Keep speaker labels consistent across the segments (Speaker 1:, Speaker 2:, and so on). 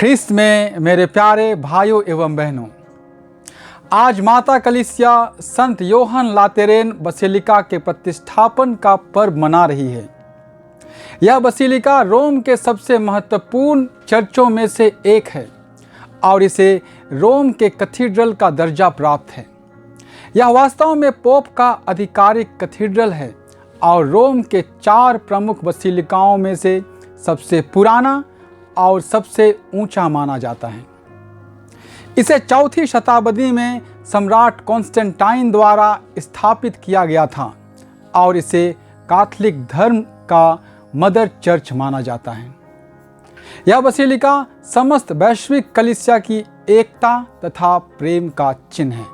Speaker 1: ख्रिस्त में मेरे प्यारे भाइयों एवं बहनों, आज माता कलीसिया संत योहन लातेरेन बसिलिका के प्रतिष्ठापन का पर्व मना रही है। यह बसिलिका रोम के सबसे महत्वपूर्ण चर्चों में से एक है और इसे रोम के कैथेड्रल का दर्जा प्राप्त है। यह वास्तव में पोप का आधिकारिक कैथेड्रल है और रोम के 4 प्रमुख बसिलिकाओं में से सबसे पुराना और सबसे ऊंचा माना जाता है। इसे 4वीं शताब्दी में सम्राट कॉन्स्टेंटाइन द्वारा स्थापित किया गया था और इसे कैथोलिक धर्म का मदर चर्च माना जाता है। यह बसिलिका समस्त वैश्विक कलीसिया की एकता तथा प्रेम का चिन्ह है।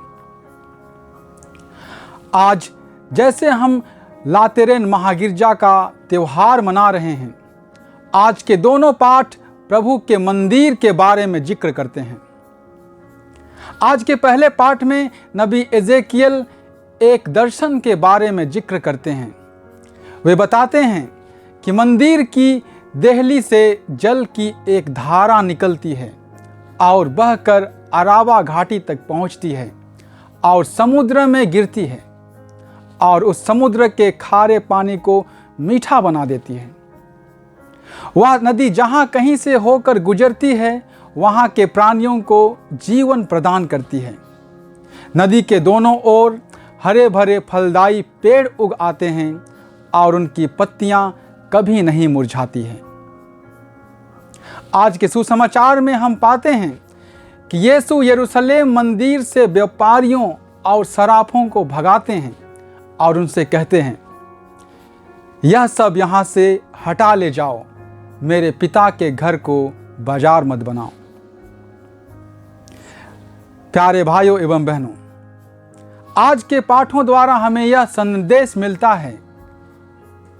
Speaker 1: आज जैसे हम लातेरेन महागिरजा का त्योहार मना रहे हैं, आज के दोनों पाठ प्रभु के मंदिर के बारे में जिक्र करते हैं। आज के पहले पाठ में नबी एजेकियल एक दर्शन के बारे में जिक्र करते हैं। वे बताते हैं कि मंदिर की देहली से जल की एक धारा निकलती है और बहकर अराबा घाटी तक पहुंचती है और समुद्र में गिरती है और उस समुद्र के खारे पानी को मीठा बना देती है। वह नदी जहाँ कहीं से होकर गुजरती है, वहाँ के प्राणियों को जीवन प्रदान करती है। नदी के दोनों ओर हरे भरे फलदायी पेड़ उग आते हैं और उनकी पत्तियां कभी नहीं मुरझाती हैं। आज के सुसमाचार में हम पाते हैं कि यीशु यरूशलेम मंदिर से व्यापारियों और सराफों को भगाते हैं और उनसे कहते हैं, यह सब यहाँ से हटा ले जाओ, मेरे पिता के घर को बाजार मत बनाओ। प्यारे भाइयों एवं बहनों, आज के पाठों द्वारा हमें यह संदेश मिलता है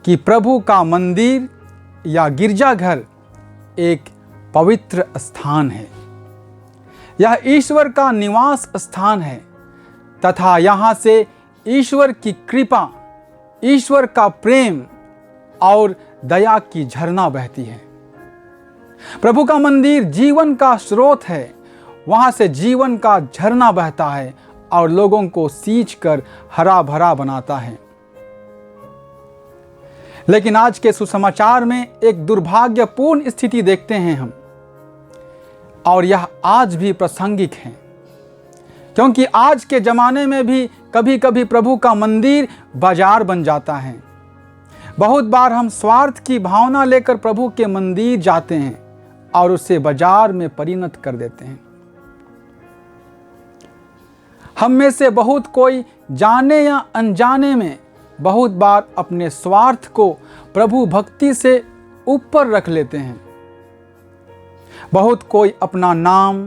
Speaker 1: कि प्रभु का मंदिर या गिरजाघर एक पवित्र स्थान है। यह ईश्वर का निवास स्थान है तथा यहाँ से ईश्वर की कृपा, ईश्वर का प्रेम और दया की झरना बहती है। प्रभु का मंदिर जीवन का स्रोत है। वहां से जीवन का झरना बहता है और लोगों को सींचकर हरा भरा बनाता है। लेकिन आज के सुसमाचार में एक दुर्भाग्यपूर्ण स्थिति देखते हैं हम, और यह आज भी प्रासंगिक है, क्योंकि आज के जमाने में भी कभी कभी प्रभु का मंदिर बाजार बन जाता है। बहुत बार हम स्वार्थ की भावना लेकर प्रभु के मंदिर जाते हैं और उसे बाजार में परिणत कर देते हैं। हम में से बहुत कोई जाने या अनजाने में बहुत बार अपने स्वार्थ को प्रभु भक्ति से ऊपर रख लेते हैं। बहुत कोई अपना नाम,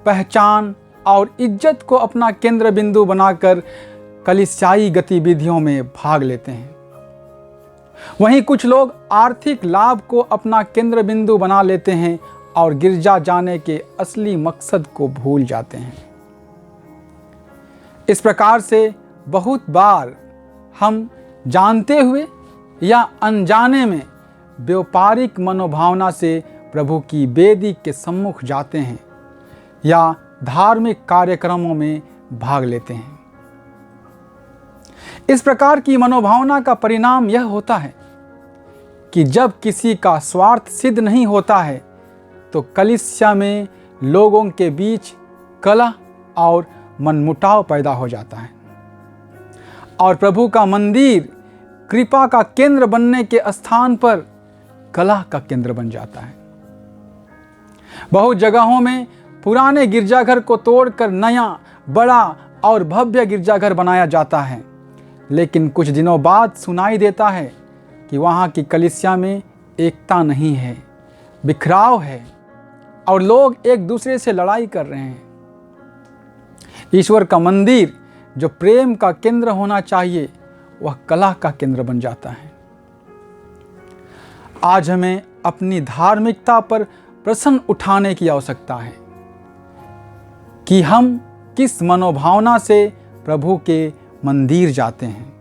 Speaker 1: पहचान और इज्जत को अपना केंद्र बिंदु बनाकर कलीसियाई गतिविधियों में भाग लेते हैं। वहीं कुछ लोग आर्थिक लाभ को अपना केंद्र बिंदु बना लेते हैं और गिरजा जाने के असली मकसद को भूल जाते हैं। इस प्रकार से बहुत बार हम जानते हुए या अनजाने में व्यापारिक मनोभावना से प्रभु की वेदी के सम्मुख जाते हैं या धार्मिक कार्यक्रमों में भाग लेते हैं। इस प्रकार की मनोभावना का परिणाम यह होता है कि जब किसी का स्वार्थ सिद्ध नहीं होता है तो कलीसिया में लोगों के बीच कलह और मनमुटाव पैदा हो जाता है और प्रभु का मंदिर कृपा का केंद्र बनने के स्थान पर कलह का केंद्र बन जाता है। बहुत जगहों में पुराने गिरजाघर को तोड़कर नया, बड़ा और भव्य गिरजाघर बनाया जाता है, लेकिन कुछ दिनों बाद सुनाई देता है कि वहाँ की कलीसिया में एकता नहीं है, बिखराव है और लोग एक दूसरे से लड़ाई कर रहे हैं। ईश्वर का मंदिर जो प्रेम का केंद्र होना चाहिए, वह कलह का केंद्र बन जाता है। आज हमें अपनी धार्मिकता पर प्रश्न उठाने की आवश्यकता है कि हम किस मनोभावना से प्रभु के मंदिर जाते हैं।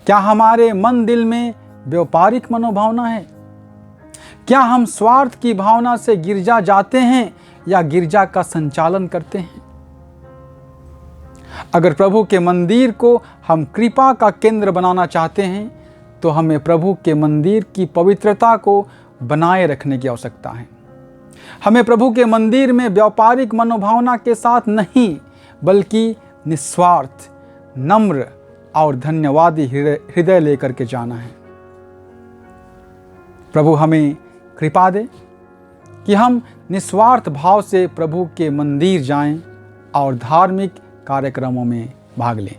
Speaker 1: क्या हमारे मन दिल में व्यापारिक मनोभावना है? क्या हम स्वार्थ की भावना से गिरजा जाते हैं या गिरजा का संचालन करते हैं? अगर प्रभु के मंदिर को हम कृपा का केंद्र बनाना चाहते हैं तो हमें प्रभु के मंदिर की पवित्रता को बनाए रखने की आवश्यकता है। हमें प्रभु के मंदिर में व्यापारिक मनोभावना के साथ नहीं, बल्कि निस्वार्थ, नम्र और धन्यवादी हृदय लेकर के जाना है। प्रभु हमें कृपा दे कि हम निस्वार्थ भाव से प्रभु के मंदिर जाएं और धार्मिक कार्यक्रमों में भाग लें।